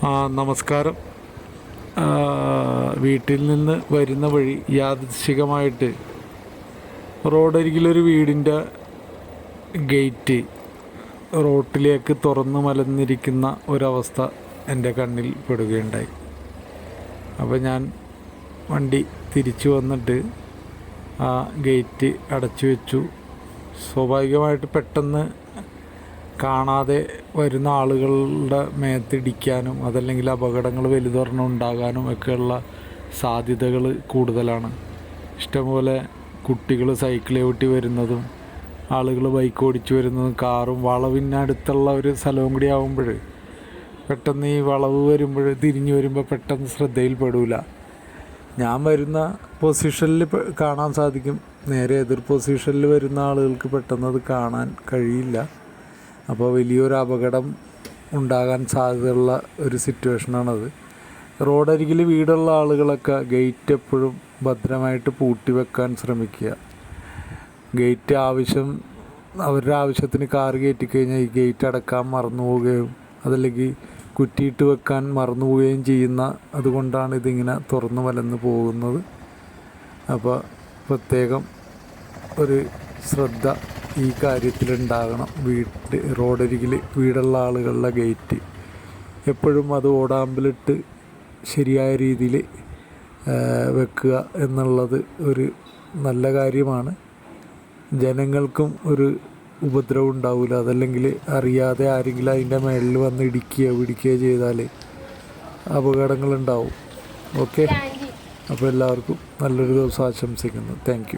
നമസ്കാരം. വീട്ടിൽ നിന്ന് വരുന്ന വഴി യാദൃച്ഛികമായിട്ട് റോഡരികിലൊരു വീടിൻ്റെ ഗേറ്റ് റോട്ടിലേക്ക് തുറന്നു മലർന്നിരിക്കുന്ന ഒരവസ്ഥ എൻ്റെ കണ്ണിൽ പെടുകയുണ്ടായി. അപ്പോൾ ഞാൻ വണ്ടി തിരിച്ചു വന്നിട്ട് ആ ഗേറ്റ് അടച്ചു വെച്ചു. സ്വാഭാവികമായിട്ട് പെട്ടെന്ന് കാണാതെ വരുന്ന ആളുകളുടെ മേത്തിടിക്കാനും അതല്ലെങ്കിൽ അപകടങ്ങൾ വലുതൊരെണ്ണം ഉണ്ടാകാനും ഒക്കെയുള്ള സാധ്യതകൾ കൂടുതലാണ്. ഇഷ്ടംപോലെ കുട്ടികൾ സൈക്കിൾ ചവിട്ടി വരുന്നതും ആളുകൾ ബൈക്ക് ഓടിച്ചു വരുന്നതും കാറും വളവിനടുത്തുള്ള ഒരു സ്ഥലവും കൂടി ആകുമ്പോൾ പെട്ടെന്ന് ഈ വളവ് വരുമ്പോൾ തിരിഞ്ഞു വരുമ്പോൾ പെട്ടെന്ന് ശ്രദ്ധയിൽപ്പെടില്ല. ഞാൻ വരുന്ന പൊസിഷനിൽ കാണാൻ സാധിക്കും, നേരെ എതിർ പൊസിഷനിൽ വരുന്ന ആളുകൾക്ക് പെട്ടെന്ന് അത് കാണാൻ കഴിയില്ല. അപ്പോൾ വലിയൊരു അപകടം ഉണ്ടാകാൻ സാധ്യതയുള്ള ഒരു സിറ്റുവേഷനാണത്. റോഡരികിൽ വീടുള്ള ആളുകളൊക്കെ ഗേറ്റ് എപ്പോഴും ഭദ്രമായിട്ട് പൂട്ടി വെക്കാൻ ശ്രമിക്കുക. ഗേറ്റ് അവരുടെ ആവശ്യത്തിന് കാർ കയറ്റിക്കഴിഞ്ഞാൽ ഈ ഗേറ്റ് അടക്കാൻ മറന്നു പോവുകയും അതല്ലെങ്കിൽ കുറ്റിയിട്ട് വെക്കാൻ മറന്നു പോവുകയും ചെയ്യുന്ന അതുകൊണ്ടാണ് ഇതിങ്ങനെ തുറന്നു വലന്ന് പോകുന്നത്. അപ്പോൾ പ്രത്യേകം ഒരു ശ്രദ്ധ ഈ കാര്യത്തിലുണ്ടാകണം. റോഡരികിൽ വീടുള്ള ആളുകളുടെ ഗേറ്റ് എപ്പോഴും അത് ഓടാമ്പലിട്ട് ശരിയായ രീതിയിൽ വെക്കുക എന്നുള്ളത് ഒരു നല്ല കാര്യമാണ്. ജനങ്ങൾക്കും ഒരു ഉപദ്രവം ഉണ്ടാവില്ല. അതല്ലെങ്കിൽ അറിയാതെ ആരെങ്കിലും അതിൻ്റെ മേളിൽ വന്ന് ഇടിക്കുകയോ പിടിക്കുകയോ ചെയ്താൽ അപകടങ്ങളുണ്ടാവും. ഓക്കെ, അപ്പോൾ എല്ലാവർക്കും നല്ലൊരു ദിവസം ആശംസിക്കുന്നു. Thank you.